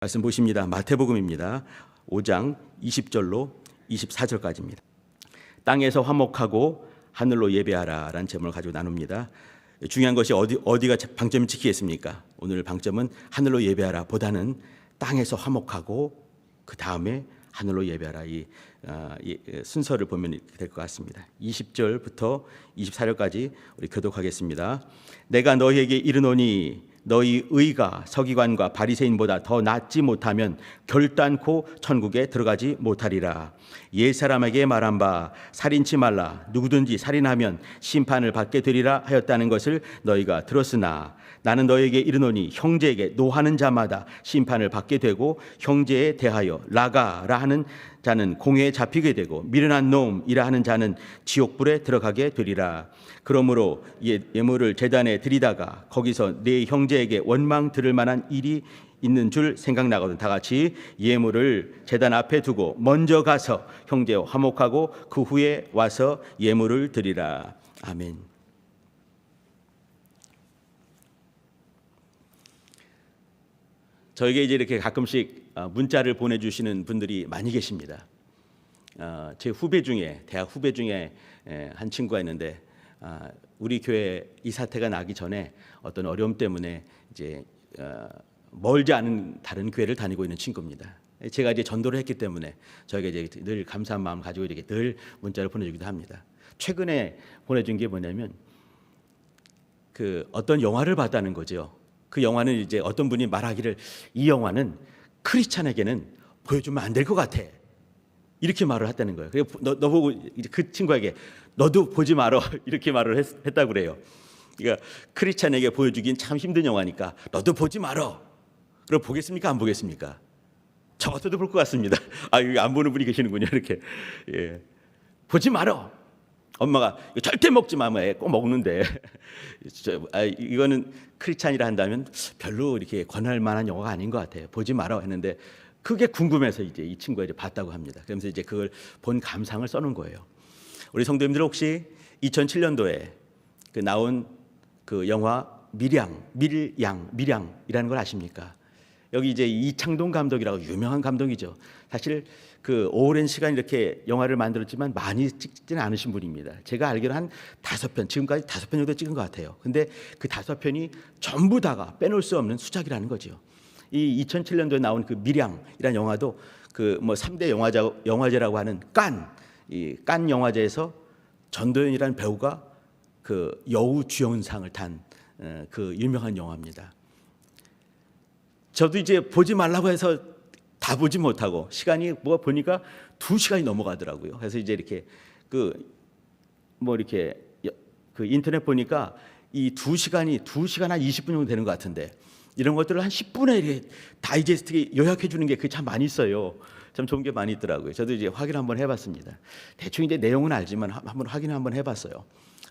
말씀 보십니다. 마태복음입니다. 5장 20절로 24절까지입니다. 땅에서 화목하고 하늘로 예배하라라는 제목을 가지고 나눕니다. 중요한 것이 어디가 방점을 지키겠습니까? 오늘 방점은 하늘로 예배하라 보다는 땅에서 화목하고 그 다음에 하늘로 예배하라 이 순서를 보면 이렇게 될 것 같습니다. 20절부터 24절까지 우리 교독하겠습니다. 내가 너희에게 이르노니 너희 의가 서기관과 바리새인보다 더 낫지 못하면 결단코 천국에 들어가지 못하리라. 옛사람에게 말한 바 살인치 말라 누구든지 살인하면 심판을 받게 되리라 하였다는 것을 너희가 들었으나 나는 너희에게 이르노니 형제에게 노하는 자마다 심판을 받게 되고 형제에 대하여 라가라 하는 자는 공회에 잡히게 되고 미련한 놈이라 하는 자는 지옥불에 들어가게 되리라. 그러므로 예물을 제단에 드리다가 거기서 내 형제에게 원망 들을 만한 일이 있는 줄 생각나거든. 다 같이 예물을 제단 앞에 두고 먼저 가서 형제와 화목하고 그 후에 와서 예물을 드리라. 아멘. 저에게 이제 이렇게 가끔씩 문자를 보내주시는 분들이 많이 계십니다. 제 후배 중에 대학 후배 중에 한 친구가 있는데 우리 교회 이 사태가 나기 전에 어떤 어려움 때문에 이제 멀지 않은 다른 교회를 다니고 있는 친구입니다. 제가 이제 전도를 했기 때문에 저에게 이제 늘 감사한 마음 가지고 이렇게 늘 문자를 보내주기도 합니다. 최근에 보내준 게 뭐냐면 그 어떤 영화를 봤다는 거죠. 그 영화는 이제 어떤 분이 말하기를 이 영화는 크리스찬에게는 보여주면 안 될 것 같아. 이렇게 말을 했다는 거예요. 그래서 너 보고 이제 그 친구에게 너도 보지 말어 이렇게 말을 했다고 그래요. 그러니까 크리스찬에게 보여주긴 참 힘든 영화니까 너도 보지 말어. 그럼 보겠습니까? 안 보겠습니까? 저 같아도 볼 것 같습니다. 이거 안 보는 분이 계시는군요. 이렇게 보지 말어. 엄마가 절대 먹지 마, 꼭 먹는데 이거는 크리스찬이라 한다면 별로 이렇게 권할 만한 영화가 아닌 것 같아요. 보지 말어 했는데 그게 궁금해서 이제 이 친구가 이제 봤다고 합니다. 그러면서 이제 그걸 본 감상을 써놓은 거예요. 우리 성도님들 혹시 2007년도에 그 나온 그 영화 밀양이라는 걸 아십니까? 여기 이제 이창동 감독이라고 유명한 감독이죠. 사실 그 오랜 시간 이렇게 영화를 만들었지만 많이 찍지는 않으신 분입니다. 제가 알기로 한 5편, 지금까지 5편 정도 찍은 것 같아요. 근데 그 5편이 전부 다가 빼놓을 수 없는 수작이라는 거죠. 이 2007년도에 나온 그 밀양이라는 영화도 그 뭐 3대 영화제라고 하는 칸 영화제에서 전도연이라는 배우가 그 여우 주연상을 탄 그 유명한 영화입니다. 저도 이제 보지 말라고 해서 다 보지 못하고 시간이 보니까 2시간이 넘어가더라고요. 그래서 이제 이렇게 그 인터넷 보니까 이 2시간 한 20분 정도 되는 것 같은데 이런 것들을 한 10분에 이렇게 다이제스트에 요약해 주는 게 참 많이 있어요. 참 좋은 게 많이 있더라고요. 저도 이제 확인 한번 해봤습니다. 대충 이제 내용은 알지만 한번 확인 한번 해봤어요.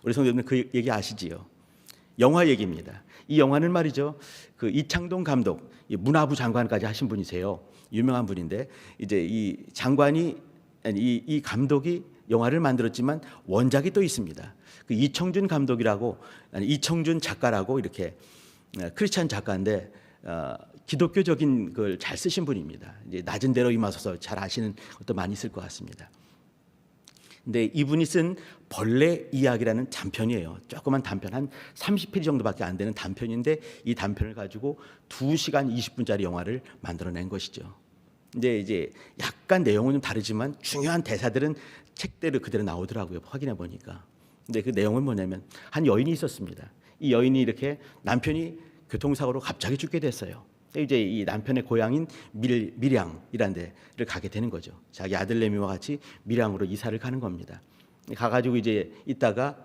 우리 성도님들 그 얘기 아시지요? 영화 얘기입니다. 이 영화는 말이죠. 그 이창동 감독, 문화부 장관까지 하신 분이세요. 유명한 분인데 이제 이 장관이 이 감독이 영화를 만들었지만 원작이 또 있습니다. 그 이청준 감독이라고 이청준 작가라고 이렇게 크리스찬 작가인데 기독교적인 걸 잘 쓰신 분입니다. 이제 낮은 데로 임하소서 잘 아시는 것도 많이 있을 것 같습니다. 근데 이분이 쓴 벌레 이야기라는 단편이에요. 조그만 단편, 한 30페이지 정도밖에 안 되는 단편인데 이 단편을 가지고 2시간 20분짜리 영화를 만들어낸 것이죠. 근데 이제 약간 내용은 좀 다르지만 중요한 대사들은 책대로 그대로 나오더라고요. 확인해 보니까. 근데 그 내용은 뭐냐면 한 여인이 있었습니다. 이 여인이 이렇게 남편이 교통사고로 갑자기 죽게 됐어요. 이제 이 남편의 고향인 밀양이라는 데를 가게 되는 거죠. 자기 아들내미와 같이 밀양으로 이사를 가는 겁니다. 가가지고 이제 있다가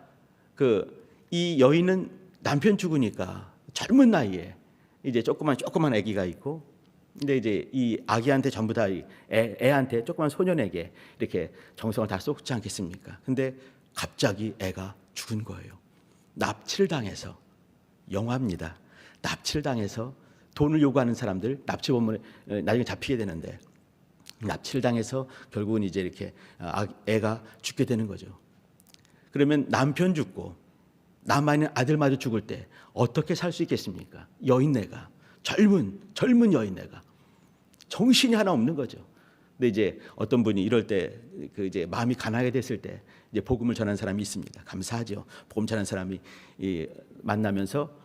이 여인은 남편 죽으니까 젊은 나이에 이제 조그만 아기가 있고, 근데 이제 이 아기한테 전부 다 애한테 조그만 소년에게 이렇게 정성을 다 쏟지 않겠습니까? 근데 갑자기 애가 죽은 거예요. 납치를 당해서. 영화입니다. 납치를 당해서 돈을 요구하는 사람들 납치범을 나중에 잡히게 되는데 납치를 당해서 결국은 이제 이렇게 애가 죽게 되는 거죠. 그러면 남편 죽고 남아있는 아들마저 죽을 때 어떻게 살 수 있겠습니까? 여인네가 젊은 여인네가 정신이 하나 없는 거죠. 근데 이제 어떤 분이 이럴 때 그 이제 마음이 가난하게 됐을 때 이제 복음을 전하는 사람이 있습니다. 감사하죠. 복음 전하는 사람이 만나면서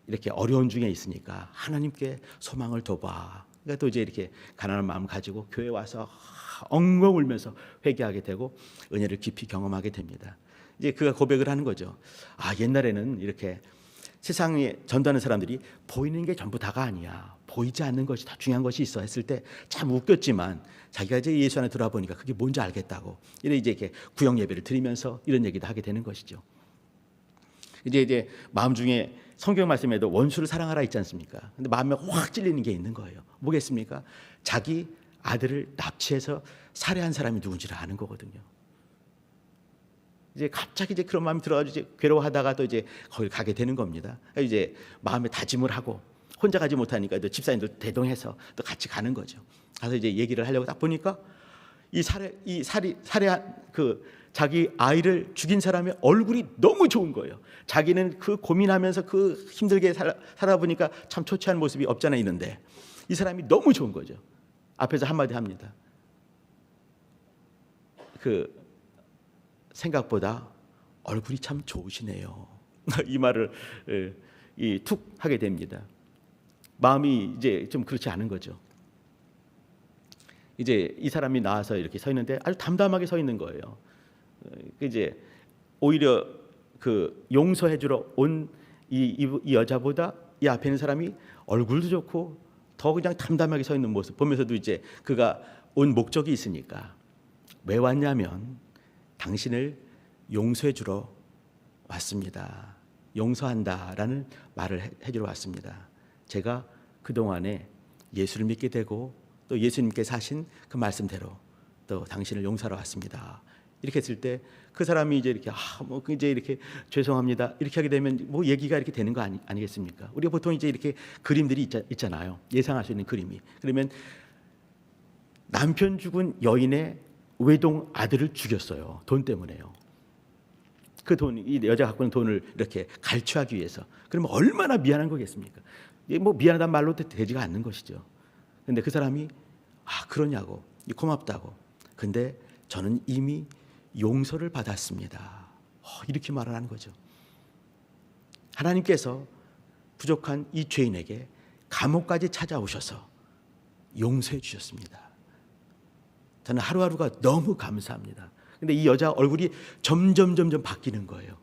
이렇게 어려운 중에 있으니까 하나님께 소망을 둬봐. 그러니까 또 이제 이렇게 가난한 마음 가지고 교회 와서 엉엉 울면서 회개하게 되고 은혜를 깊이 경험하게 됩니다. 이제 그가 고백을 하는 거죠. 아, 옛날에는 이렇게 세상에 전도하는 사람들이 보이는 게 전부 다가 아니야. 보이지 않는 것이 더 중요한 것이 있어 했을 때 참 웃겼지만 자기가 이제 예수 안에 들어와 보니까 그게 뭔지 알겠다고. 이제 이렇게 구역 예배를 드리면서 이런 얘기도 하게 되는 것이죠. 이제 마음 중에 성경 말씀에도 원수를 사랑하라 있지 않습니까? 근데 마음에 확 찔리는 게 있는 거예요. 뭐겠습니까? 자기 아들을 납치해서 살해한 사람이 누군지를 아는 거거든요. 이제 갑자기 이제 그런 마음이 들어가지고 이제 괴로워하다가 또 이제 거기 가게 되는 겁니다. 이제 마음에 다짐을 하고 혼자 가지 못하니까 또 집사님들 대동해서 또 같이 가는 거죠. 가서 이제 얘기를 하려고 딱 보니까 살해한 그 자기 아이를 죽인 사람의 얼굴이 너무 좋은 거예요. 자기는 그 고민하면서 그 힘들게 살아보니까 참 초췌한 모습이 없잖아 있는데 이 사람이 너무 좋은 거죠. 앞에서 한마디 합니다. 그 생각보다 얼굴이 참 좋으시네요. 이 말을 툭 하게 됩니다. 마음이 이제 좀 그렇지 않은 거죠. 이제 이 사람이 나와서 이렇게 서 있는데 아주 담담하게 서 있는 거예요. 이제 오히려 그 용서해주러 온 이 여자보다 이 앞에 있는 사람이 얼굴도 좋고 더 그냥 담담하게 서 있는 모습 보면서도 이제 그가 온 목적이 있으니까 왜 왔냐면 당신을 용서해주러 왔습니다. 용서한다라는 말을 해주러 왔습니다. 제가 그동안에 예수를 믿게 되고 또 예수님께서 하신 그 말씀대로 또 당신을 용서하러 왔습니다. 이렇게 했을 때 그 사람이 이제 이렇게 뭐 이제 이렇게 죄송합니다 이렇게 하게 되면 뭐 얘기가 이렇게 되는 거 아니겠습니까? 우리가 보통 이제 이렇게 그림들이 있잖아요. 예상할 수 있는 그림이. 그러면 남편 죽은 여인의 외동 아들을 죽였어요. 돈 때문에요. 그 돈, 이 여자가 갖고 있는 돈을 이렇게 갈취하기 위해서. 그러면 얼마나 미안한 거겠습니까? 뭐 미안하단 말로 되지가 않는 것이죠. 근데 그 사람이 그러냐고, 고맙다고. 근데 저는 이미 용서를 받았습니다. 이렇게 말을 하는 거죠. 하나님께서 부족한 이 죄인에게 감옥까지 찾아오셔서 용서해 주셨습니다. 저는 하루하루가 너무 감사합니다. 근데 이 여자 얼굴이 점점 바뀌는 거예요.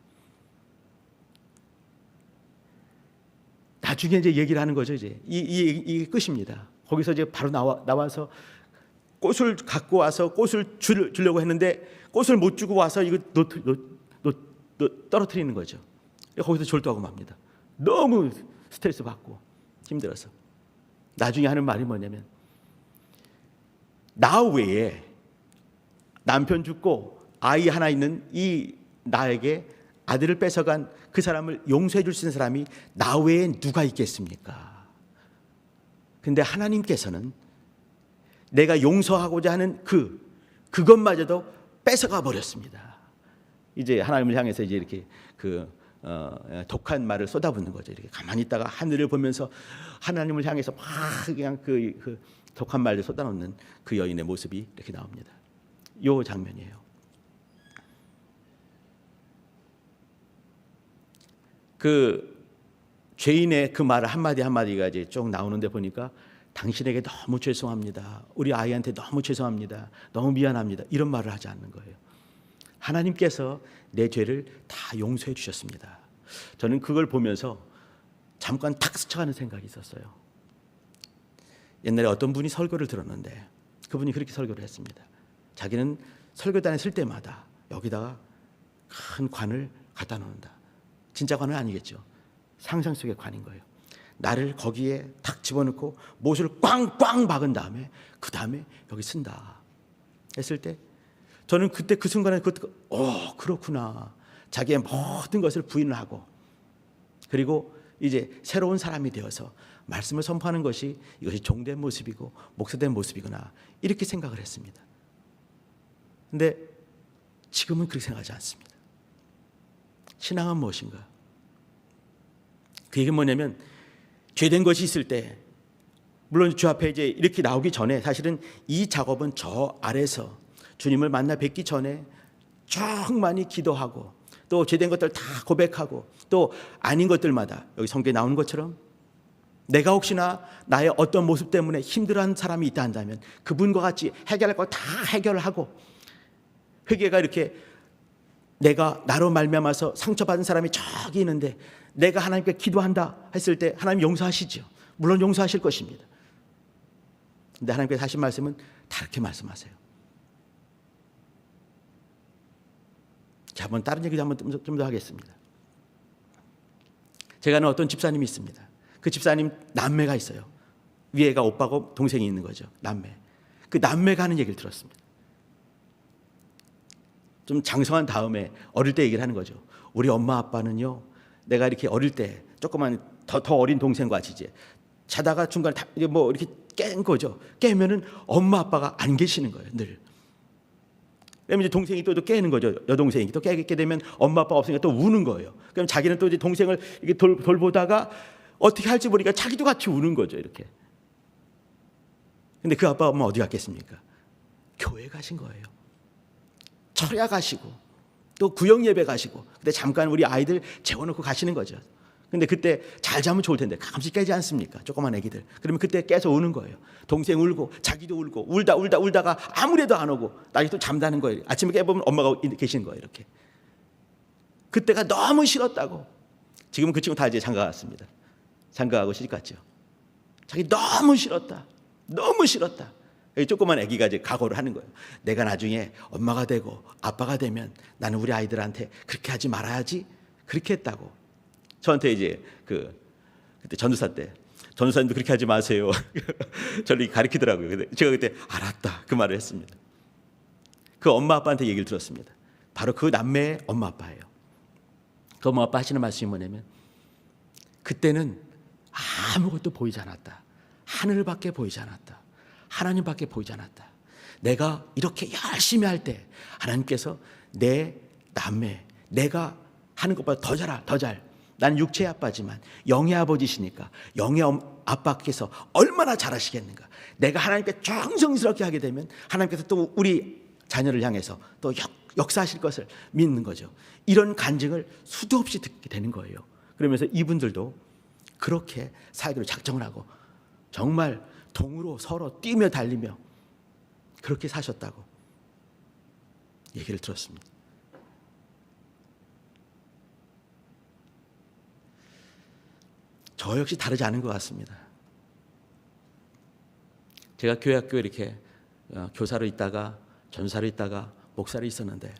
나중에 이제 얘기를 하는 거죠. 이제 이게 끝입니다. 거기서 이제 바로 나와서 꽃을 갖고 와서 꽃을 주려고 했는데 꽃을 못 주고 와서 이거 떨어뜨리는 거죠. 거기서 졸도하고 맙니다. 너무 스트레스 받고 힘들어서. 나중에 하는 말이 뭐냐면 나 외에 남편 죽고 아이 하나 있는 이 나에게 아들을 뺏어간 그 사람을 용서해 줄 수 있는 사람이 나 외에 누가 있겠습니까? 근데 하나님께서는 내가 용서하고자 하는 그것마저도 뺏어가 버렸습니다. 이제 하나님을 향해서 이제 이렇게 독한 말을 쏟아붓는 거죠. 이렇게 가만히 있다가 하늘을 보면서 하나님을 향해서 막 그냥 그 독한 말을 쏟아놓는 그 여인의 모습이 이렇게 나옵니다. 요 장면이에요. 그 죄인의 그 말 한마디가 이제 쭉 나오는데 보니까 당신에게 너무 죄송합니다. 우리 아이한테 너무 죄송합니다. 너무 미안합니다. 이런 말을 하지 않는 거예요. 하나님께서 내 죄를 다 용서해 주셨습니다. 저는 그걸 보면서 잠깐 탁 스쳐가는 생각이 있었어요. 옛날에 어떤 분이 설교를 들었는데 그분이 그렇게 설교를 했습니다. 자기는 설교단에 쓸 때마다 여기다가 큰 관을 갖다 놓는다. 진짜 관은 아니겠죠. 상상 속의 관인 거예요. 나를 거기에 탁 집어넣고 못을 꽝꽝 박은 다음에 그 다음에 여기 쓴다 했을 때 저는 그때 그 순간에 그렇구나. 자기의 모든 것을 부인을 하고 그리고 이제 새로운 사람이 되어서 말씀을 선포하는 것이 이것이 종된 모습이고 목사된 모습이구나 이렇게 생각을 했습니다. 근데 지금은 그렇게 생각하지 않습니다. 신앙은 무엇인가? 그 얘기는 뭐냐면 죄된 것이 있을 때 물론 주 앞에 이제 이렇게 나오기 전에 사실은 이 작업은 저 아래서 주님을 만나 뵙기 전에 쭉 많이 기도하고 또 죄된 것들 다 고백하고 또 아닌 것들마다 여기 성경에 나오는 것처럼 내가 혹시나 나의 어떤 모습 때문에 힘들어하는 사람이 있다 한다면 그분과 같이 해결할 걸 다 해결을 하고 회개가 이렇게 내가 나로 말미암아서 상처받은 사람이 저기 있는데 내가 하나님께 기도한다 했을 때 하나님 용서하시죠. 물론 용서하실 것입니다. 근데 하나님께서 하신 말씀은 다르게 말씀하세요. 자, 한번 다른 얘기도 한번 좀 더 하겠습니다. 제가 아는 어떤 집사님이 있습니다. 그 집사님 남매가 있어요. 위에가 오빠고 동생이 있는 거죠. 남매. 그 남매가 하는 얘기를 들었습니다. 좀 장성한 다음에 어릴 때 얘기를 하는 거죠. 우리 엄마 아빠는요, 내가 이렇게 어릴 때 조그만 더 어린 동생과 같이 이제 자다가 중간에 뭐 이렇게 깬 거죠. 깨면은 엄마 아빠가 안 계시는 거예요. 늘. 그러면 이제 동생이 또 깨는 거죠. 여동생이 또 깨게 되면 엄마 아빠가 없으니까 또 우는 거예요. 그럼 자기는 또 이제 동생을 이렇게 돌보다가 어떻게 할지 모르니까 자기도 같이 우는 거죠. 이렇게. 근데 그 아빠 엄마 어디 갔겠습니까? 교회 가신 거예요. 철야 가시고 또 구역 예배 가시고 근데 잠깐 우리 아이들 재워놓고 가시는 거죠. 근데 그때 잘 자면 좋을 텐데 가끔씩 깨지 않습니까? 조그만 애기들. 그러면 그때 깨서 우는 거예요. 동생 울고 자기도 울고 울다가 아무래도 안 오고 나중에 또 잠자는 거예요. 아침에 깨보면 엄마가 계신 거예요. 이렇게. 그때가 너무 싫었다고. 지금은 그 친구 다 이제 장가 갔습니다. 장가가고 시집 갔죠. 자기 너무 싫었다. 너무 싫었다. 조그만 아기가 이제 각오를 하는 거예요. 내가 나중에 엄마가 되고 아빠가 되면 나는 우리 아이들한테 그렇게 하지 말아야지. 그렇게 했다고. 저한테 이제 그때 전도사 때 전도사님도 그렇게 하지 마세요. 저를 가르치더라고요. 근데 제가 그때 알았다 그 말을 했습니다. 그 엄마 아빠한테 얘기를 들었습니다. 바로 그 남매의 엄마 아빠예요. 그 엄마 아빠 하시는 말씀이 뭐냐면 그때는 아무것도 보이지 않았다. 하늘밖에 보이지 않았다. 하나님밖에 보이지 않았다. 내가 이렇게 열심히 할 때 하나님께서 내 남매 내가 하는 것보다 더 잘 나는 육체의 아빠지만 영의 아버지시니까 영의 아빠께서 얼마나 잘하시겠는가. 내가 하나님께 정성스럽게 하게 되면 하나님께서 또 우리 자녀를 향해서 또 역사하실 것을 믿는 거죠. 이런 간증을 수도 없이 듣게 되는 거예요. 그러면서 이분들도 그렇게 살기로 작정을 하고 정말 동으로 서로 뛰며 달리며 그렇게 사셨다고 얘기를 들었습니다. 저 역시 다르지 않은 것 같습니다. 제가 교회 학교에 이렇게 교사로 있다가 전사로 있다가 목사로 있었는데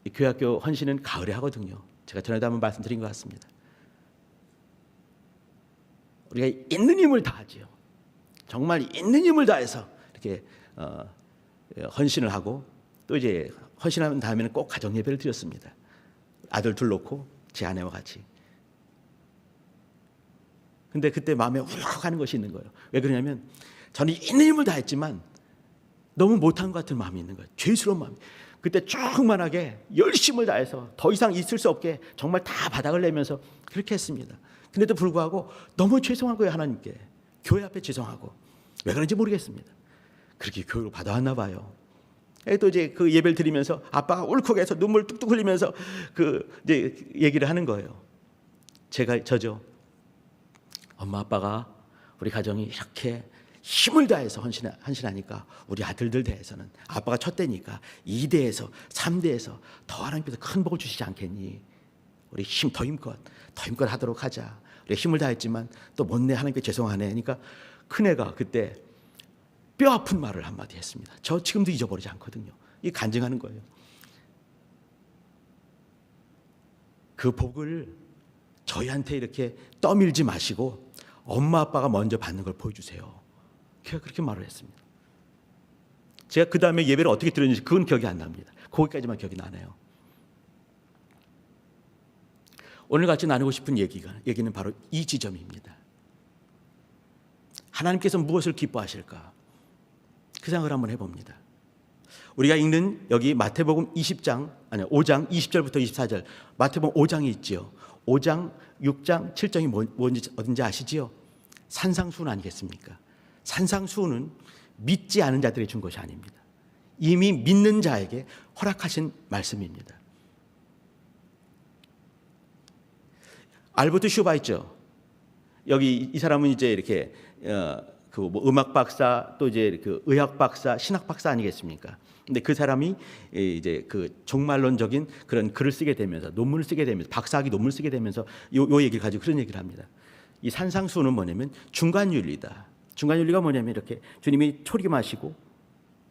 이 교회 학교 헌신은 가을에 하거든요. 제가 전에도 한번 말씀드린 것 같습니다. 우리가 있는 힘을 다하지요. 정말 있는 힘을 다해서 이렇게 헌신을 하고 또 이제 헌신하는 다음에는 꼭 가정 예배를 드렸습니다. 아들 둘 놓고 제 아내와 같이. 근데 그때 마음에 울컥하는 것이 있는 거예요. 왜 그러냐면 저는 있는 힘을 다했지만 너무 못한 것 같은 마음이 있는 거예요. 죄스러운 마음이. 그때 충만하게 열심을 다해서 더 이상 있을 수 없게 정말 다 바닥을 내면서 그렇게 했습니다. 근데도 불구하고 너무 죄송한 거예요. 하나님께. 교회 앞에 죄송하고. 왜 그런지 모르겠습니다. 그렇게 교육을 받아왔나 봐요. 또 이제 그 예배를 드리면서 아빠가 울컥해서 눈물 뚝뚝 흘리면서 이제 얘기를 하는 거예요. 저죠. 엄마 아빠가 우리 가정이 이렇게 힘을 다해서 헌신하니까 우리 아들들 대해서는 아빠가 첫 대니까 2대에서 3대에서 더 하나님께서 큰 복을 주시지 않겠니? 우리 더 힘껏 하도록 하자. 우리 힘을 다했지만 또 못내 하나님께 죄송하네. 그러니까 큰애가 그때 뼈 아픈 말을 한마디 했습니다. 저 지금도 잊어버리지 않거든요. 이 간증하는 거예요. 그 복을 저희한테 이렇게 떠밀지 마시고 엄마 아빠가 먼저 받는 걸 보여주세요. 제가 그렇게 말을 했습니다. 제가 그 다음에 예배를 어떻게 드렸는지 그건 기억이 안 납니다. 거기까지만 기억이 나네요. 오늘 같이 나누고 싶은 얘기는 바로 이 지점입니다. 하나님께서 무엇을 기뻐하실까? 그 생각을 한번 해봅니다. 우리가 읽는 여기 마태복음 5장 20절부터 24절 마태복음 5장이 있지요. 5장, 6장, 7장이 어딘지 아시지요? 산상수훈 아니겠습니까? 산상수훈은 믿지 않은 자들이 준 것이 아닙니다. 이미 믿는 자에게 허락하신 말씀입니다. 알버트 슈바 있죠. 여기 이 사람은 이제 이렇게 뭐 음악 박사, 또 이제 그 의학 박사, 신학 박사 아니겠습니까? 근데 그 사람이 이제 그 종말론적인 그런 글을 쓰게 되면서, 논문을 쓰게 되면서, 박사학위 논문을 쓰게 되면서 요 얘기를 가지고 그런 얘기를 합니다. 이 산상수훈은 뭐냐면 중간윤리다. 중간윤리가 뭐냐면 이렇게 주님이 초림하시고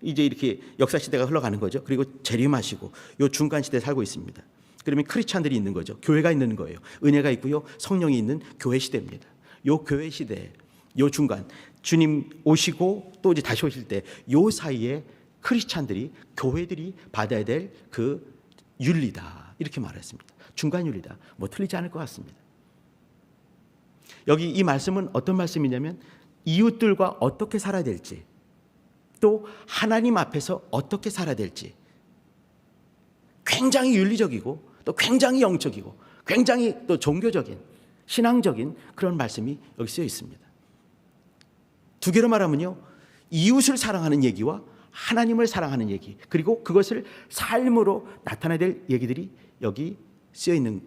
이제 이렇게 역사 시대가 흘러가는 거죠. 그리고 재림하시고 요 중간 시대에 살고 있습니다. 그러면 크리스찬들이 있는 거죠. 교회가 있는 거예요. 은혜가 있고요, 성령이 있는 교회 시대입니다. 요 교회 시대, 요 중간, 주님 오시고 또 이제 다시 오실 때 요 사이에 크리스찬들이, 교회들이 받아야 될 그 윤리다, 이렇게 말했습니다. 중간 윤리다. 뭐 틀리지 않을 것 같습니다. 여기 이 말씀은 어떤 말씀이냐면 이웃들과 어떻게 살아야 될지, 또 하나님 앞에서 어떻게 살아야 될지, 굉장히 윤리적이고 또 굉장히 영적이고 굉장히 또 종교적인, 신앙적인 그런 말씀이 여기 쓰여 있습니다. 두 개로 말하면요, 이웃을 사랑하는 얘기와 하나님을 사랑하는 얘기, 그리고 그것을 삶으로 나타내야 될 얘기들이 여기 쓰여 있는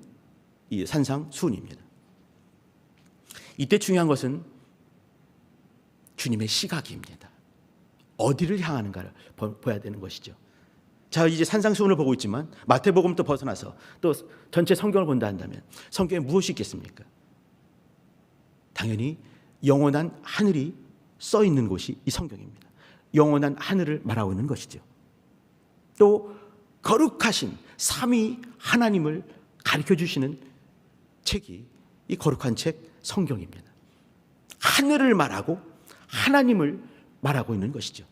이 산상수훈입니다. 이때 중요한 것은 주님의 시각입니다. 어디를 향하는가를 봐야 되는 것이죠. 자, 이제 산상수훈을 보고 있지만 마태복음부터 벗어나서 또 전체 성경을 본다 한다면 성경에 무엇이 있겠습니까? 당연히 영원한 하늘이 써 있는 곳이 이 성경입니다. 영원한 하늘을 말하고 있는 것이죠. 또 거룩하신 삼위 하나님을 가르쳐 주시는 책이 이 거룩한 책 성경입니다. 하늘을 말하고 하나님을 말하고 있는 것이죠.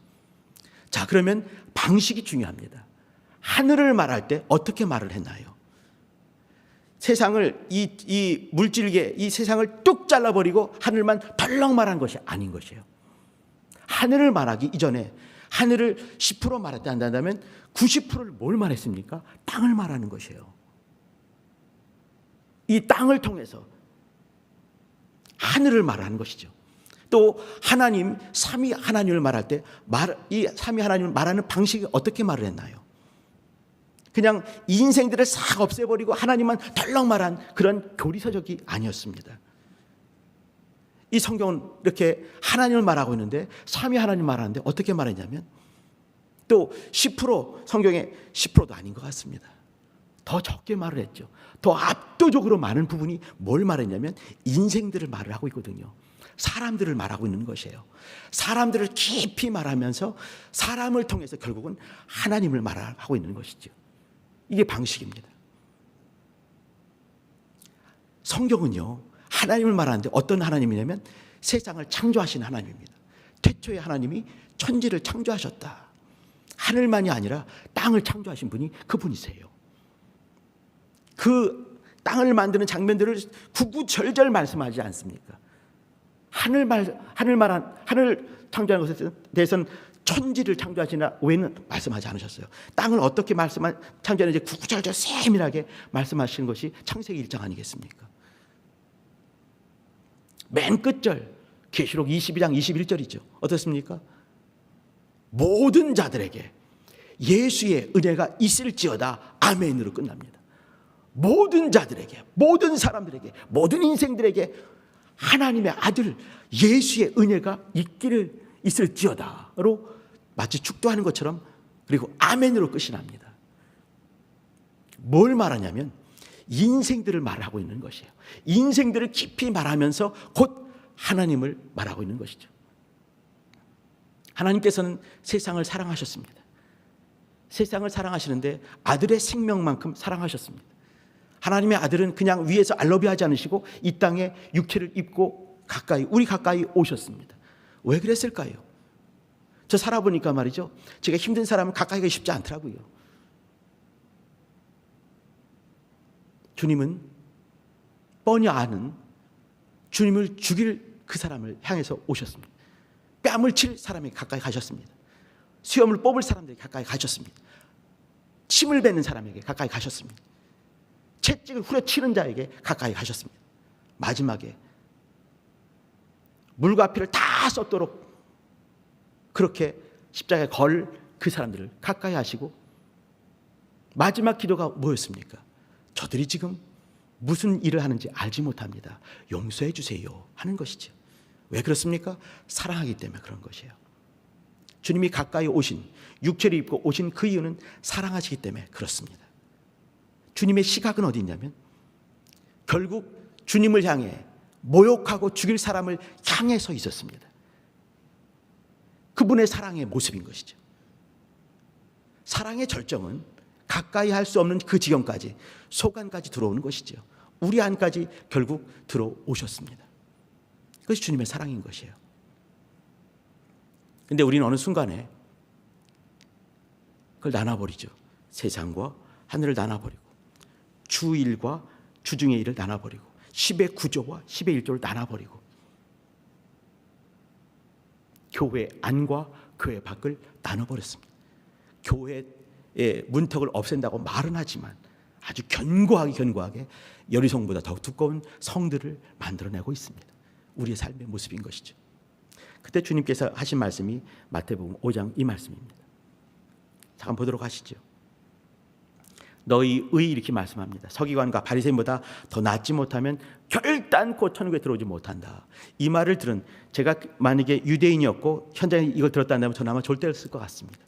자, 그러면 방식이 중요합니다. 하늘을 말할 때 어떻게 말을 했나요? 세상을 이 물질계, 이 세상을 뚝 잘라버리고 하늘만 덜렁 말한 것이 아닌 것이에요. 하늘을 말하기 이전에 하늘을 10% 말했다 한다면 90%를 뭘 말했습니까? 땅을 말하는 것이에요. 이 땅을 통해서 하늘을 말하는 것이죠. 또 하나님, 삼위 하나님을 말할 때 이 삼위 하나님을 말하는 방식이 어떻게 말을 했나요? 그냥 인생들을 싹 없애버리고 하나님만 덜렁 말한 그런 교리서적이 아니었습니다. 이 성경은 이렇게 하나님을 말하고 있는데 삼위 하나님 말하는데 어떻게 말했냐면 또 10%, 성경에 10%도 아닌 것 같습니다. 더 적게 말을 했죠. 더 압도적으로 많은 부분이 뭘 말했냐면 인생들을 말을 하고 있거든요. 사람들을 말하고 있는 것이에요. 사람들을 깊이 말하면서 사람을 통해서 결국은 하나님을 말하고 있는 것이죠. 이게 방식입니다. 성경은요, 하나님을 말하는데 어떤 하나님이냐면 세상을 창조하신 하나님입니다. 태초에 하나님이 천지를 창조하셨다. 하늘만이 아니라 땅을 창조하신 분이 그분이세요. 그 땅을 만드는 장면들을 구구절절 말씀하지 않습니까? 하늘 창조하는 것에 대해서는 천지를 창조하시나 외에는 말씀하지 않으셨어요. 땅을 어떻게 창조하는지 구구절절 세밀하게 말씀하시는 것이 창세기 1장 아니겠습니까? 맨 끝절 계시록 22장 21절이죠. 어떻습니까? 모든 자들에게 예수의 은혜가 있을지어다 아멘으로 끝납니다. 모든 자들에게, 모든 사람들에게, 모든 인생들에게 하나님의 아들 예수의 은혜가 있을지어다로 마치 축도하는 것처럼, 그리고 아멘으로 끝이 납니다. 뭘 말하냐면 인생들을 말하고 있는 것이에요. 인생들을 깊이 말하면서 곧 하나님을 말하고 있는 것이죠. 하나님께서는 세상을 사랑하셨습니다. 세상을 사랑하시는데 아들의 생명만큼 사랑하셨습니다. 하나님의 아들은 그냥 위에서 알러뷰하지 않으시고 이 땅에 육체를 입고 우리 가까이 오셨습니다. 왜 그랬을까요? 저 살아보니까 말이죠, 제가 힘든 사람은 가까이 가기 쉽지 않더라고요. 주님은 뻔히 아는 주님을 죽일 그 사람을 향해서 오셨습니다. 뺨을 칠 사람에게 가까이 가셨습니다. 수염을 뽑을 사람들에게 가까이 가셨습니다. 침을 뱉는 사람에게 가까이 가셨습니다. 채찍을 후려치는 자에게 가까이 가셨습니다. 마지막에 물과 피를 다 쏟도록 그렇게 십자가에 걸 그 사람들을 가까이 하시고 마지막 기도가 뭐였습니까? 저들이 지금 무슨 일을 하는지 알지 못합니다. 용서해 주세요 하는 것이죠. 왜 그렇습니까? 사랑하기 때문에 그런 것이에요. 주님이 가까이 오신, 육체를 입고 오신 그 이유는 사랑하시기 때문에 그렇습니다. 주님의 시각은 어디 있냐면 결국 주님을 향해 모욕하고 죽일 사람을 향해 서 있었습니다. 그분의 사랑의 모습인 것이죠. 사랑의 절정은 가까이 할 수 없는 그 지경까지, 속안까지 들어오는 것이죠. 우리 안까지 결국 들어오셨습니다. 그것이 주님의 사랑인 것이에요. 그런데 우리는 어느 순간에 그걸 나눠버리죠. 세상과 하늘을 나눠버리고 주일과 주중의 일을 나눠버리고 10의 9조와 10의 1조를 나눠버리고 교회 안과 교회 밖을 나눠버렸습니다. 교회의 문턱을 없앤다고 말은 하지만 아주 견고하게 여리성보다 더 두꺼운 성들을 만들어내고 있습니다. 우리의 삶의 모습인 것이죠. 그때 주님께서 하신 말씀이 마태복음 5장 이 말씀입니다. 잠깐 보도록 하시죠. 너희 의 이렇게 말씀합니다. 서기관과 바리새인보다 더 낫지 못하면 결단코 천국에 들어오지 못한다. 이 말을 들은 제가 만약에 유대인이었고 현장에 이걸 들었다면 저는 아마 졸대를 쓸 것 같습니다.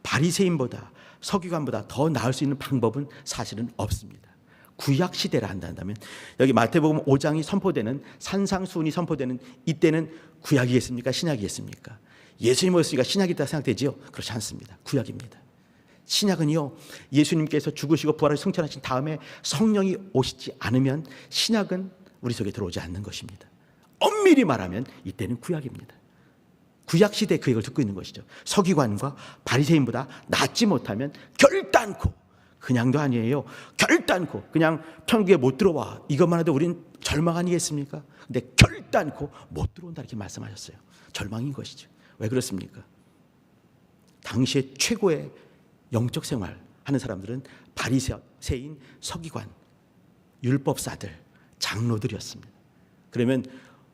바리새인보다 서기관보다 더 나을 수 있는 방법은 사실은 없습니다. 구약 시대를 한다면 여기 마태복음 5장이 선포되는 산상수훈이 선포되는 이때는 구약이겠습니까? 신약이겠습니까? 예수님 오셨으니까 신약이다 생각되지요? 그렇지 않습니다. 구약입니다. 신약은요, 예수님께서 죽으시고 부활하시고 승천하신 다음에 성령이 오시지 않으면 신약은 우리 속에 들어오지 않는 것입니다. 엄밀히 말하면 이때는 구약입니다. 구약 시대에 그 얘기를 듣고 있는 것이죠. 서기관과 바리새인보다 낫지 못하면 결단코, 그냥도 아니에요. 결단코 그냥 천국에 못 들어와 이것만 해도 우리는 절망 아니겠습니까? 근데 결단코 못 들어온다 이렇게 말씀하셨어요. 절망인 것이죠. 왜 그렇습니까? 당시에 최고의 영적 생활 하는 사람들은 바리새인, 서기관, 율법사들, 장로들이었습니다. 그러면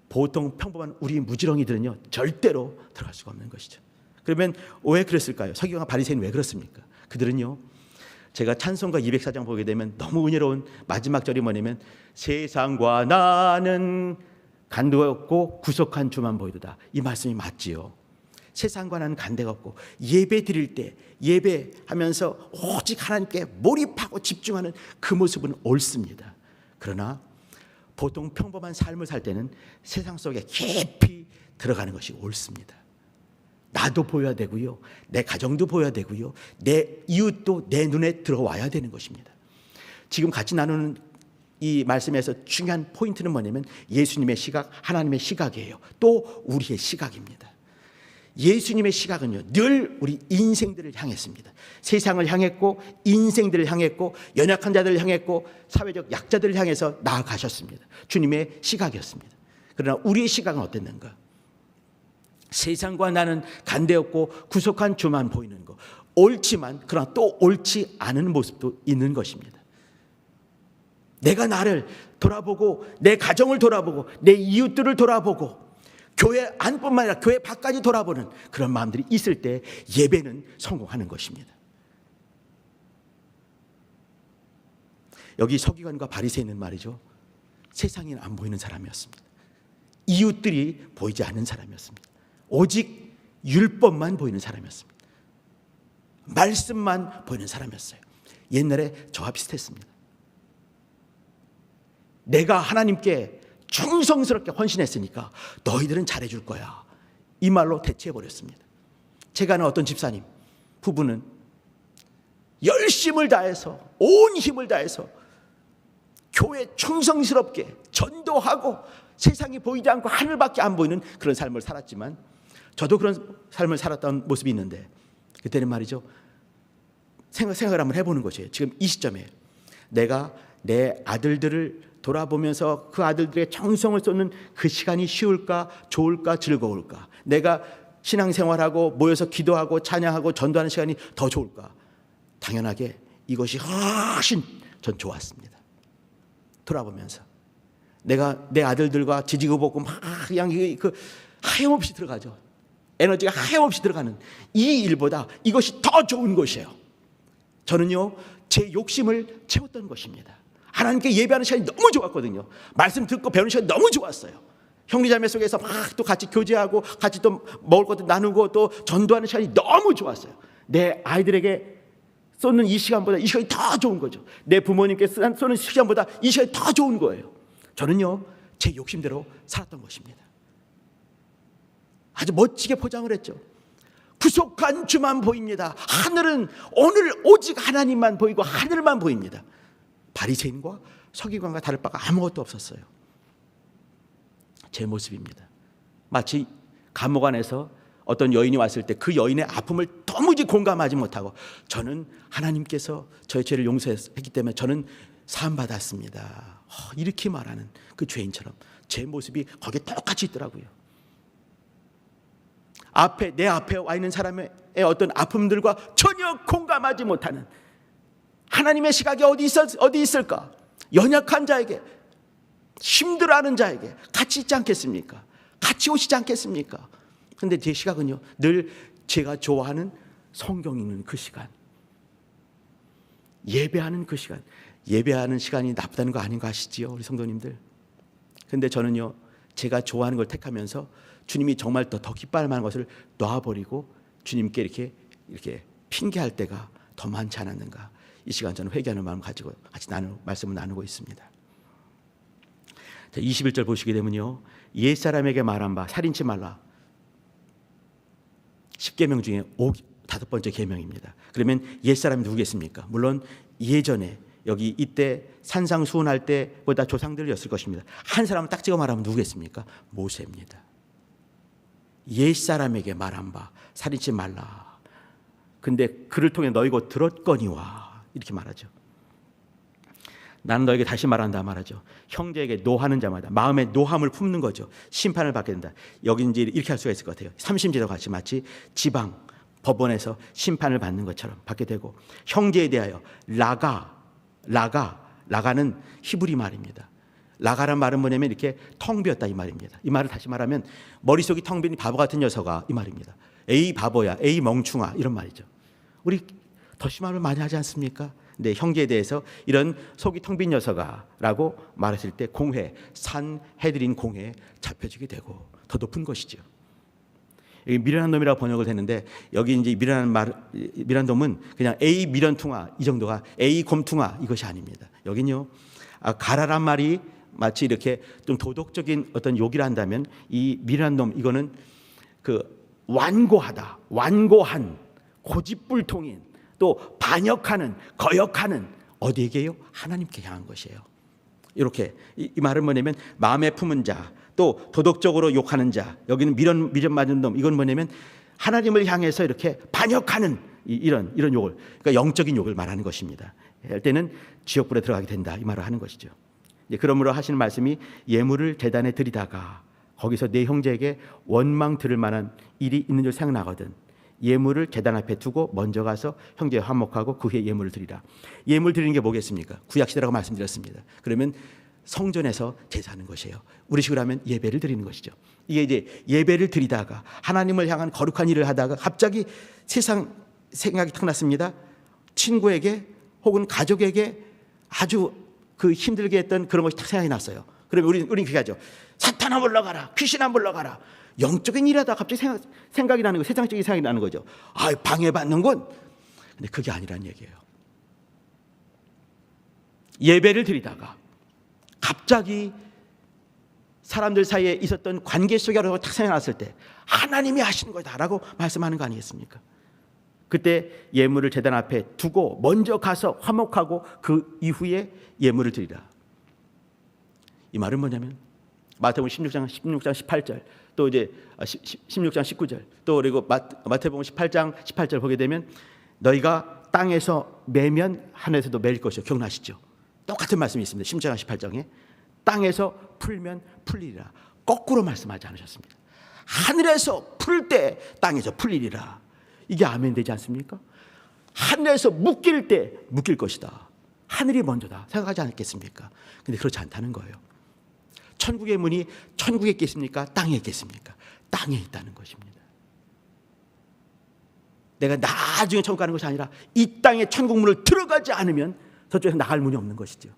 보통 평범한 우리 무지렁이들은요 절대로 들어갈 수가 없는 것이죠. 그러면 왜 그랬을까요? 서기관과 바리새인 왜 그렇습니까? 그들은요, 제가 찬송가 204장 보게 되면 너무 은혜로운 마지막 절이 뭐냐면 세상과 나는 간도 없고 구속한 주만 보이도다. 이 말씀이 맞지요. 세상과 나는 간대가 없고 예배 드릴 때 예배하면서 오직 하나님께 몰입하고 집중하는 그 모습은 옳습니다. 그러나 보통 평범한 삶을 살 때는 세상 속에 깊이 들어가는 것이 옳습니다. 나도 보여야 되고요, 내 가정도 보여야 되고요, 내 이웃도 내 눈에 들어와야 되는 것입니다. 지금 같이 나누는 이 말씀에서 중요한 포인트는 뭐냐면 예수님의 시각, 하나님의 시각이에요. 또 우리의 시각입니다. 예수님의 시각은요 늘 우리 인생들을 향했습니다. 세상을 향했고 인생들을 향했고 연약한 자들을 향했고 사회적 약자들을 향해서 나아가셨습니다. 주님의 시각이었습니다. 그러나 우리의 시각은 어땠는가? 세상과 나는 간대없고 구속한 주만 보이는 것, 옳지만 그러나 또 옳지 않은 모습도 있는 것입니다. 내가 나를 돌아보고 내 가정을 돌아보고 내 이웃들을 돌아보고 교회 안뿐만 아니라 교회 밖까지 돌아보는 그런 마음들이 있을 때 예배는 성공하는 것입니다. 여기 서기관과 바리새인은 말이죠, 세상에는 안 보이는 사람이었습니다. 이웃들이 보이지 않는 사람이었습니다. 오직 율법만 보이는 사람이었습니다. 말씀만 보이는 사람이었어요. 옛날에 저와 비슷했습니다. 내가 하나님께 충성스럽게 헌신했으니까 너희들은 잘해줄 거야, 이 말로 대체해버렸습니다. 제가 아는 어떤 집사님 부부는 열심을 다해서 온 힘을 다해서 교회 충성스럽게 전도하고 세상이 보이지 않고 하늘밖에 안 보이는 그런 삶을 살았지만 저도 그런 삶을 살았던 모습이 있는데 그때는 말이죠, 생각을 한번 해보는 것이에요. 지금 이 시점에 내가 내 아들들을 돌아보면서 그 아들들의 정성을 쏟는 그 시간이 쉬울까, 좋을까, 즐거울까? 내가 신앙생활하고 모여서 기도하고 찬양하고 전도하는 시간이 더 좋을까? 당연하게 이것이 훨씬 전 좋았습니다. 돌아보면서 내가 내 아들들과 지지고 볶고 막 그냥 그 하염없이 들어가죠. 에너지가 하염없이 들어가는 이 일보다 이것이 더 좋은 것이에요. 저는요, 제 욕심을 채웠던 것입니다. 하나님께 예배하는 시간이 너무 좋았거든요. 말씀 듣고 배우는 시간이 너무 좋았어요. 형제자매 속에서 막 또 같이 교제하고 같이 또 먹을 것도 나누고 또 전도하는 시간이 너무 좋았어요. 내 아이들에게 쏟는 이 시간보다 이 시간이 더 좋은 거죠. 내 부모님께 쏟는 시간보다 이 시간이 더 좋은 거예요. 저는요, 제 욕심대로 살았던 것입니다. 아주 멋지게 포장을 했죠. 구속한 주만 보입니다. 하늘은 오늘 오직 하나님만 보이고 하늘만 보입니다. 바리새인과 서기관과 다를 바가 아무것도 없었어요. 제 모습입니다. 마치 감옥 안에서 어떤 여인이 왔을 때 그 여인의 아픔을 도무지 공감하지 못하고 저는 하나님께서 저의 죄를 용서했기 때문에 저는 사함받았습니다. 이렇게 말하는 그 죄인처럼 제 모습이 거기에 똑같이 있더라고요. 내 앞에 와 있는 사람의 어떤 아픔들과 전혀 공감하지 못하는 하나님의 시각이 어디 있을까? 연약한 자에게, 힘들어하는 자에게 같이 있지 않겠습니까? 같이 오시지 않겠습니까? 그런데 제 시각은요, 늘 제가 좋아하는 성경 읽는 그 시간, 예배하는 그 시간, 예배하는 시간이 나쁘다는 거 아닌 거 아시지요, 우리 성도님들? 그런데 저는요, 제가 좋아하는 걸 택하면서 주님이 정말 더 기뻐할 만한 것을 놔버리고 주님께 이렇게 핑계할 때가 더 많지 않았는가? 이 시간 저는 회개하는 마음 가지고 같이 말씀을 나누고 있습니다. 자, 21절 보시게 되면요, 옛사람에게 말한 바 살인치 말라. 10계명 중에 5번째 계명입니다. 그러면 옛사람이 누구겠습니까? 물론 예전에 여기 이때 산상수훈할 때보다 조상들이었을 것입니다. 한 사람을 딱 찍어 말하면 누구겠습니까? 모세입니다. 옛사람에게 말한 바 살인치 말라. 근데 그를 통해 너희 곧 들었거니와 이렇게 말하죠. 나는 너에게 다시 말한다 말하죠. 형제에게 노하는 자마다 마음에 노함을 품는 거죠. 심판을 받게 된다. 여기 이제 이렇게 할 수가 있을 것 같아요. 삼심제도 같이 마치 지방 법원에서 심판을 받는 것처럼 받게 되고, 형제에 대하여 라가는 히브리 말입니다. 라가란 말은 뭐냐면 이렇게 텅 비었다 이 말입니다. 이 말을 다시 말하면 머릿속이 텅 빈 바보 같은 녀석아 이 말입니다. 에이 바보야, 에이 멍충아 이런 말이죠. 우리 더 심한 말 많이 하지 않습니까? 네, 형제에 대해서 이런 속이 텅 빈 녀석아라고 말했을 때 공회, 산헤드린 공회에 잡혀지게 되고 더 높은 것이죠. 여기 미련한 놈이라고 번역을 했는데 여기 이제 미련한 놈은 그냥 A 미련퉁아 이 정도가 A 곰퉁아 이것이 아닙니다. 여긴요, 가라란 말이 마치 이렇게 좀 도덕적인 어떤 욕이라 한다면 이 미련한 놈 이거는 그 완고하다, 완고한, 고집불통인, 또 반역하는, 거역하는 어디에게요? 하나님께 향한 것이에요. 이렇게 이 말은 뭐냐면 마음에 품은 자, 또 도덕적으로 욕하는 자, 여기는 미련 맞은 놈, 이건 뭐냐면 하나님을 향해서 이렇게 반역하는 이런 욕을, 그러니까 영적인 욕을 말하는 것입니다. 할 때는 지옥불에 들어가게 된다 이 말을 하는 것이죠. 그러므로 하시는 말씀이 예물을 제단에 드리다가 거기서 내 형제에게 원망 들을 만한 일이 있는 줄 생각나거든 예물을 제단 앞에 두고 먼저 가서 형제와 화목하고 그 후에 예물을 드리라. 예물 드리는 게 뭐겠습니까? 구약시대라고 말씀드렸습니다. 그러면 성전에서 제사하는 것이에요. 우리 식으로 하면 예배를 드리는 것이죠. 이게 이제 예배를 드리다가 하나님을 향한 거룩한 일을 하다가 갑자기 세상 생각이 탁 났습니다. 친구에게 혹은 가족에게 아주 그 힘들게 했던 그런 것이 탁 생각이 났어요. 그러면 우리는 그렇게 하죠. 사탄아 물러가라, 귀신아 물러가라. 영적인 일하다 갑자기 생각이 나는 거, 세상적인 생각이 나는 거죠. 방해받는군. 근데 그게 아니란 얘기예요. 예배를 드리다가 갑자기 사람들 사이에 있었던 관계 속에 탁 생각났을 때 하나님이 하시는 거다라고 말씀하는 거 아니겠습니까? 그때 예물을 제단 앞에 두고 먼저 가서 화목하고 그 이후에 예물을 드리라. 이 말은 뭐냐면 마태복음 16장 18절 또 이제 16장 19절 또 그리고 마태복음 18장 18절 보게 되면 너희가 땅에서 매면 하늘에서도 매일 것이요. 기억나시죠? 똑같은 말씀이 있습니다. 16장 18장에 땅에서 풀면 풀리리라. 거꾸로 말씀하지 않으셨습니다. 하늘에서 풀 때 땅에서 풀리리라. 이게 아멘 되지 않습니까? 하늘에서 묶일 때 묶일 것이다. 하늘이 먼저다 생각하지 않겠습니까? 근데 그렇지 않다는 거예요. 천국의 문이 천국에 있겠습니까? 땅에 있겠습니까? 땅에 있다는 것입니다. 내가 나중에 천국 가는 것이 아니라 이 땅에 천국 문을 들어가지 않으면 저쪽에서 나갈 문이 없는 것이죠.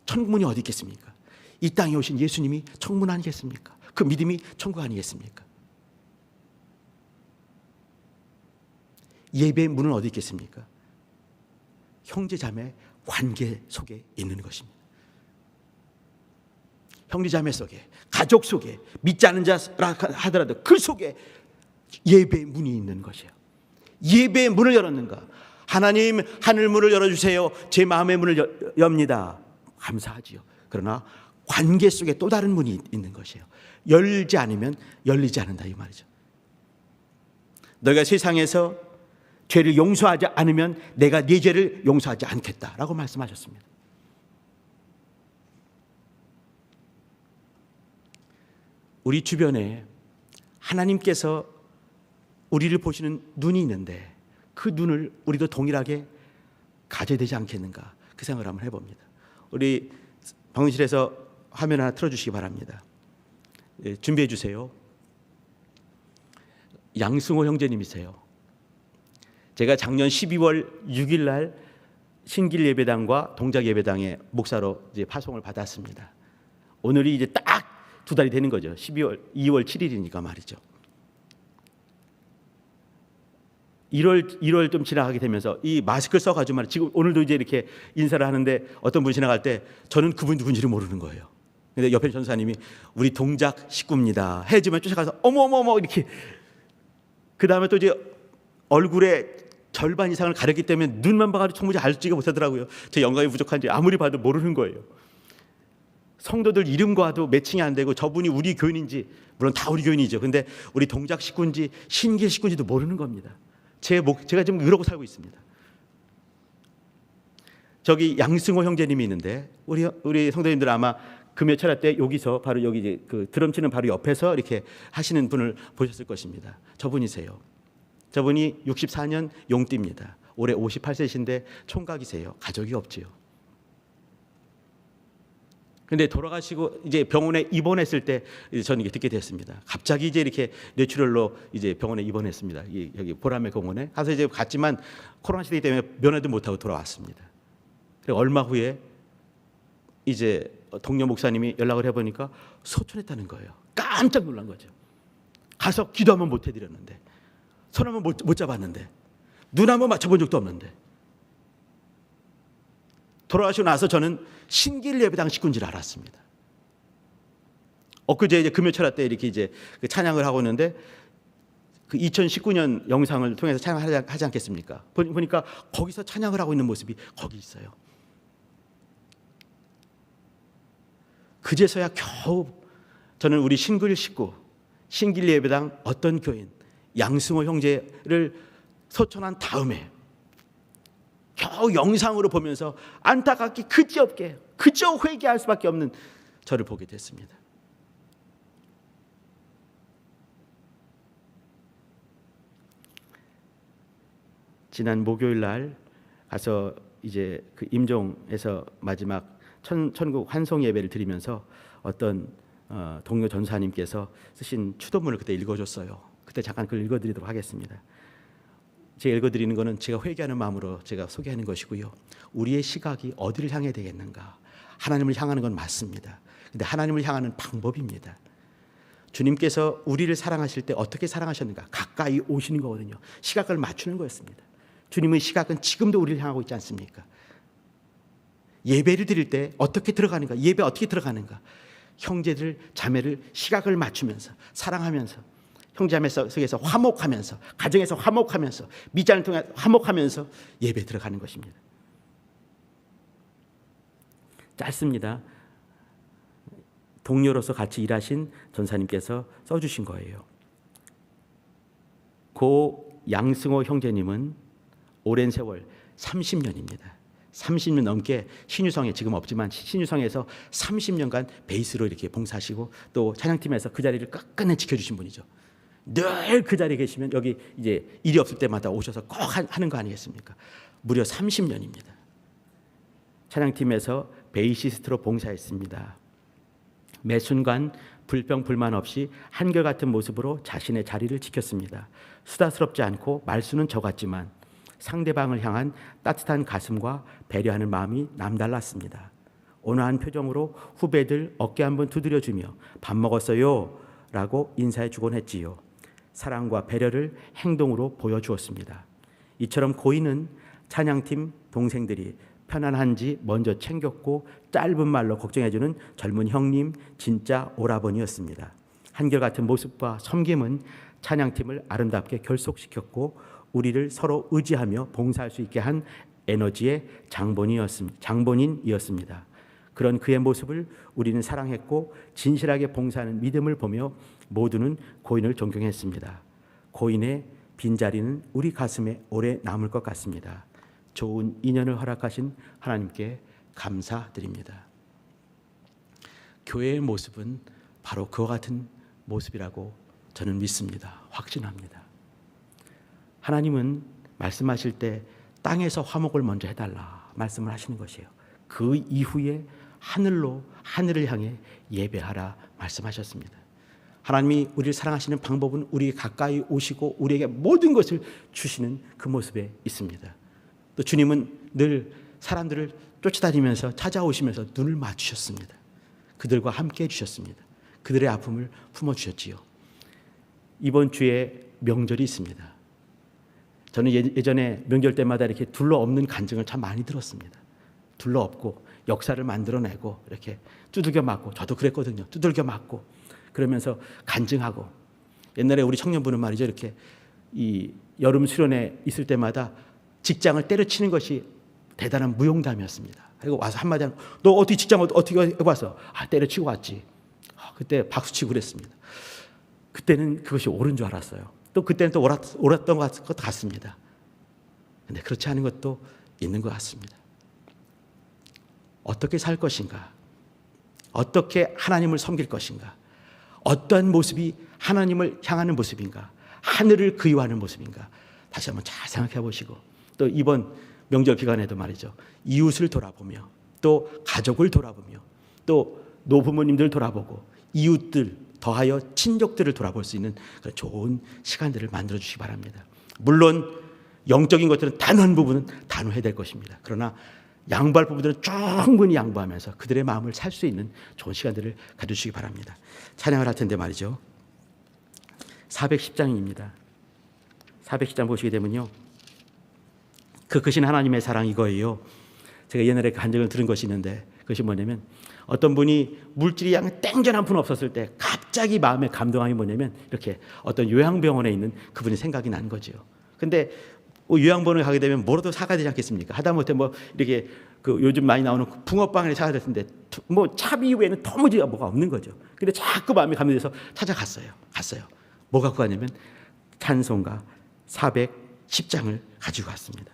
천국 문이 어디 있겠습니까? 이 땅에 오신 예수님이 천국 문 아니겠습니까? 그 믿음이 천국 아니겠습니까? 예배의 문은 어디 있겠습니까? 형제 자매 관계 속에 있는 것입니다. 형제 자매 속에, 가족 속에, 믿지 않는 자라 하더라도 그 속에 예배의 문이 있는 것이에요. 예배의 문을 열었는가? 하나님, 하늘 문을 열어주세요. 제 마음의 문을 엽니다. 감사하지요. 그러나 관계 속에 또 다른 문이 있는 것이에요. 열지 않으면 열리지 않는다, 이 말이죠. 너희가 세상에서 죄를 용서하지 않으면 내가 네 죄를 용서하지 않겠다라고 말씀하셨습니다. 우리 주변에 하나님께서 우리를 보시는 눈이 있는데 그 눈을 우리도 동일하게 가져야 되지 않겠는가, 그 생각을 한번 해봅니다. 우리 방송실에서 화면 하나 틀어주시기 바랍니다. 예, 준비해 주세요. 양승호 형제님이세요. 제가 작년 12월 6일 날 신길 예배당과 동작 예배당의 목사로 이제 파송을 받았습니다. 오늘이 이제 딱 2달이 되는 거죠. 2월 7일이니까 말이죠. 1월 좀 지나가게 되면서 이 마스크를 써가지고 말이죠. 지금 오늘도 이제 이렇게 인사를 하는데 어떤 분이 지나갈 때 저는 그분이 누군지를 모르는 거예요. 근데 옆에 전사님이 우리 동작 식구입니다 해주면 쫓아가서 어머어머 이렇게, 그 다음에 또 이제 얼굴에 절반 이상을 가렸기 때문에 눈만 봐가지고 도무지 알지가 못하더라고요. 제 영감이 부족한지 아무리 봐도 모르는 거예요. 성도들 이름과도 매칭이 안 되고 저분이 우리 교인인지, 물론 다 우리 교인이죠. 근데 우리 동작 식구인지 신길 식구인지도 모르는 겁니다. 제가 지금 이러고 살고 있습니다. 저기 양승호 형제님이 있는데 우리 성도님들 아마 금요 철야 때 여기서 바로 여기 이제 그 드럼 치는 바로 옆에서 이렇게 하시는 분을 보셨을 것입니다. 저분이세요. 저분이 64년 용띠입니다. 올해 58세이신데 총각이세요. 가족이 없지요. 근데 돌아가시고 이제 병원에 입원했을 때 저는 이게 듣게 됐습니다. 갑자기 이제 이렇게 뇌출혈로 이제 병원에 입원했습니다. 여기 보라매 공원에 가서 이제 갔지만 코로나 시대 때문에 면회도 못하고 돌아왔습니다. 그리고 얼마 후에 이제 동료 목사님이 연락을 해보니까 소천했다는 거예요. 깜짝 놀란 거죠. 가서 기도 한번 못 해드렸는데, 손 한번 못 잡았는데, 눈 한번 맞춰본 적도 없는데. 돌아가시고 나서 저는 신길 예배당 식구인 줄 알았습니다. 엊그제 이제 금요 철야 때 이렇게 이제 그 찬양을 하고 있는데 그 2019년 영상을 통해서 찬양하지 않겠습니까? 보니까 거기서 찬양을 하고 있는 모습이 거기 있어요. 그제서야 겨우 저는 우리 신길 식구, 신길 예배당 어떤 교인 양승호 형제를 소천한 다음에 겨우 영상으로 보면서 안타깝게 그지없게 그저 회개할 수밖에 없는 저를 보게 됐습니다. 지난 목요일 날 가서 이제 그 임종에서 마지막 천국 환송 예배를 드리면서 어떤 동료 전사님께서 쓰신 추도문을 그때 읽어줬어요. 그때 잠깐 그걸 읽어드리도록 하겠습니다. 제가 읽어드리는 것은 제가 회개하는 마음으로 제가 소개하는 것이고요. 우리의 시각이 어디를 향해야 되겠는가? 하나님을 향하는 건 맞습니다. 근데 하나님을 향하는 방법입니다. 주님께서 우리를 사랑하실 때 어떻게 사랑하셨는가? 가까이 오시는 거거든요. 시각을 맞추는 거였습니다. 주님의 시각은 지금도 우리를 향하고 있지 않습니까? 예배를 드릴 때 어떻게 들어가는가? 예배 어떻게 들어가는가? 형제들, 자매를 시각을 맞추면서 사랑하면서 형제자매 속에서 화목하면서, 가정에서 화목하면서, 밑장을 통해 화목하면서 예배 들어가는 것입니다. 짧습니다. 동료로서 같이 일하신 전사님께서 써주신 거예요. 고 양승호 형제님은 오랜 세월 30년입니다. 30년 넘게 신유성에 지금 없지만 신유성에서 30년간 베이스로 이렇게 봉사하시고 또 찬양팀에서 그 자리를 끝끝내 지켜주신 분이죠. 늘 그 자리에 계시면 여기 이제 일이 없을 때마다 오셔서 꼭 하는 거 아니겠습니까? 무려 30년입니다. 찬양팀에서 베이시스트로 봉사했습니다. 매 순간 불평불만 없이 한결같은 모습으로 자신의 자리를 지켰습니다. 수다스럽지 않고 말수는 적었지만 상대방을 향한 따뜻한 가슴과 배려하는 마음이 남달랐습니다. 온화한 표정으로 후배들 어깨 한번 두드려주며 밥 먹었어요? 라고 인사해 주곤 했지요. 사랑과 배려를 행동으로 보여주었습니다. 이처럼 고인은 찬양팀 동생들이 편안한지 먼저 챙겼고 짧은 말로 걱정해주는 젊은 형님, 진짜 오라버니였습니다. 한결같은 모습과 섬김은 찬양팀을 아름답게 결속시켰고 우리를 서로 의지하며 봉사할 수 있게 한 에너지의 장본인이었습니다. 그런 그의 모습을 우리는 사랑했고 진실하게 봉사하는 믿음을 보며 모두는 고인을 존경했습니다. 고인의 빈자리는 우리 가슴에 오래 남을 것 같습니다. 좋은 인연을 허락하신 하나님께 감사드립니다. 교회의 모습은 바로 그와 같은 모습이라고 저는 믿습니다. 확신합니다. 하나님은 말씀하실 때 땅에서 화목을 먼저 해달라 말씀을 하시는 것이에요. 그 이후에 하늘을 향해 예배하라 말씀하셨습니다. 하나님이 우리를 사랑하시는 방법은 우리 가까이 오시고 우리에게 모든 것을 주시는 그 모습에 있습니다. 또 주님은 늘 사람들을 쫓아다니면서 찾아오시면서 눈을 맞추셨습니다. 그들과 함께 해주셨습니다. 그들의 아픔을 품어주셨지요. 이번 주에 명절이 있습니다. 저는 예전에 명절 때마다 이렇게 둘러엎는 간증을 참 많이 들었습니다. 둘러엎고 역사를 만들어내고 이렇게 두들겨 맞고, 저도 그랬거든요. 두들겨 맞고 그러면서 간증하고. 옛날에 우리 청년부는 말이죠, 이렇게 이 여름 수련회 있을 때마다 직장을 때려치는 것이 대단한 무용담이었습니다. 그리고 와서 한마디 하면 너 어떻게 직장 어떻게 해봤어? 때려치고 왔지. 그때 박수치고 그랬습니다. 그때는 그것이 옳은 줄 알았어요. 또 그때는 또 옳았던 것 같습니다. 근데 그렇지 않은 것도 있는 것 같습니다. 어떻게 살 것인가? 어떻게 하나님을 섬길 것인가? 어떠한 모습이 하나님을 향하는 모습인가? 하늘을 그리워하는 모습인가? 다시 한번 잘 생각해 보시고, 또 이번 명절 기간에도 말이죠, 이웃을 돌아보며 또 가족을 돌아보며 또 노부모님들 돌아보고 이웃들 더하여 친족들을 돌아볼 수 있는 그런 좋은 시간들을 만들어 주시기 바랍니다. 물론 영적인 것들은 단호한 부분은 단호해야 될 것입니다. 그러나 양보할 부분들은 충분히 양보하면서 그들의 마음을 살 수 있는 좋은 시간들을 가져주시기 바랍니다. 찬양을 할 텐데 말이죠, 410장입니다. 410장 보시게 되면요, 그 크신 하나님의 사랑 이거예요. 제가 옛날에 간증을 들은 것이 있는데 그것이 뭐냐면, 어떤 분이 물질이 양 땡전 한 푼 없었을 때 갑자기 마음에 감동함이 뭐냐면, 이렇게 어떤 요양병원에 있는 그분이 생각이 난 거죠. 근데 요양병원에 가게 되면 뭐라도 사가야 되지 않겠습니까? 하다못해 뭐 이렇게 그 요즘 많이 나오는 붕어빵을 사야 될 텐데 뭐 차비 외에는 도무지 뭐가 없는 거죠. 근데 자꾸 마음이 감동돼서 찾아갔어요. 뭐 갖고 가냐면 찬송가 410장을 가지고 갔습니다.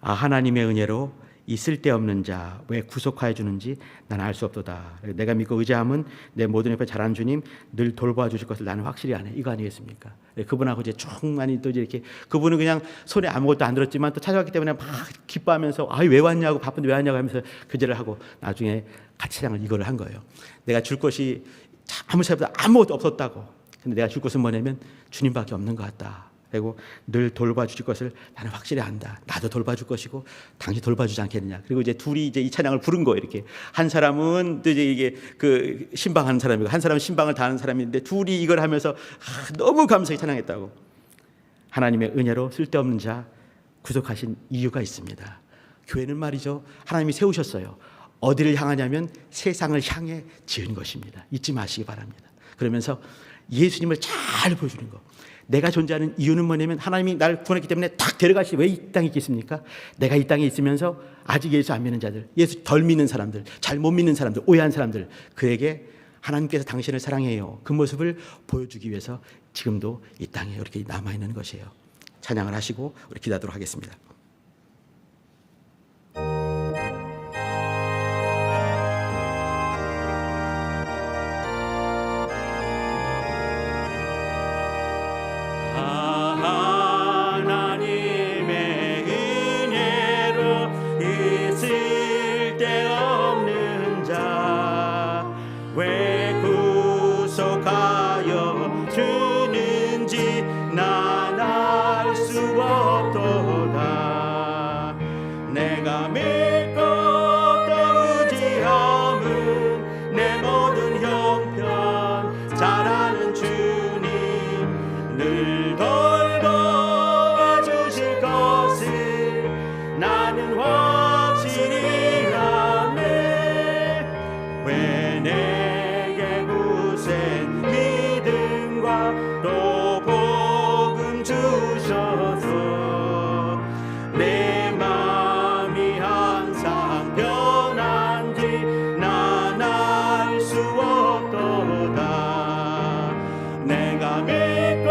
하나님의 은혜로 이 쓸데없는 자 왜 구속하여 주는지 나는 알 수 없도다. 내가 믿고 의지함은 내 모든 옆에 잘하는 주님 늘 돌봐 주실 것을 나는 확실히 아네. 이거 아니겠습니까? 그분하고 이제 충만히 또 이렇게, 그분은 그냥 손에 아무것도 안 들었지만 또 찾아왔기 때문에 막 기뻐하면서 왜 왔냐고, 바쁜데 왜 왔냐고 하면서 교제를 하고 나중에 같이 찬양을 이거를 한 거예요. 내가 줄 것이 아무 사람보다 아무것도 없었다고. 근데 내가 줄 것은 뭐냐면 주님밖에 없는 것 같다. 그리고 늘 돌봐주실 것을 나는 확실히 안다. 나도 돌봐줄 것이고 당신 돌봐주지 않겠느냐. 그리고 이제 둘이 이제 이 찬양을 부른 거예요. 이렇게 한 사람은 또 이제 이게 그 신방하는 사람이고 한 사람은 신방을 다하는 사람인데 둘이 이걸 하면서 너무 감사히 찬양했다고. 하나님의 은혜로 쓸데없는 자 구속하신 이유가 있습니다. 교회는 말이죠, 하나님이 세우셨어요. 어디를 향하냐면 세상을 향해 지은 것입니다. 잊지 마시기 바랍니다. 그러면서 예수님을 잘 보여주는 거. 내가 존재하는 이유는 뭐냐면 하나님이 나를 구원했기 때문에 딱 데려가시. 왜 이 땅에 있겠습니까? 내가 이 땅에 있으면서 아직 예수 안 믿는 자들, 예수 덜 믿는 사람들, 잘 못 믿는 사람들, 오해한 사람들, 그에게 하나님께서 당신을 사랑해요, 그 모습을 보여주기 위해서 지금도 이 땅에 이렇게 남아있는 것이에요. 찬양을 하시고 우리 기도하도록 하겠습니다. 하나님의 은혜로 약속하여 주는지 난 알 수 없도다. 내가 믿고 또 의지함은 내 모든 형편 잘 아는 주님 늘 돌보아 주실 것을 나는 확실히 아네. 왜 내게 굳센 믿음과 또 복음 주셔서 내 마음이 항상 변한지 난 알 수 없도다. 내가 믿고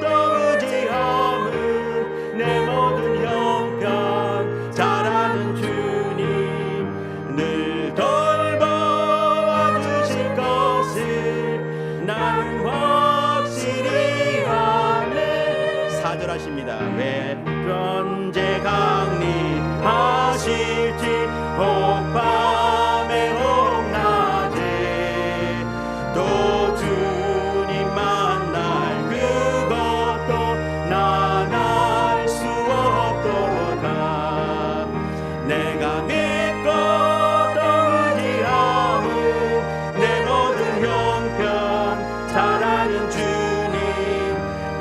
또 의지함은 내 모든 형편 잘 아는 주님 늘 돌보아 주실 것을 나는 확실히 아네. 4절 하십니다. 왜 언제 강림하실지 혹 밤에 혹 낮에 또 주님 만날 그것도 난 알 수 없도다. 내가 믿고 또 의지함은 내 모든 형편 잘 아는 주님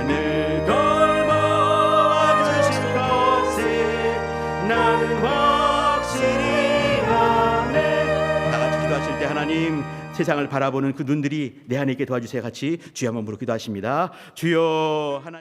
늘 돌보아 주실 것을 나는 확실히 아네. 다 같이 기도하실 때 하나님 세상을 바라보는 그 눈들이 내 안에 있게 도와주세요. 같이 주여 한번 부르 기도하십니다. 주여 하나님.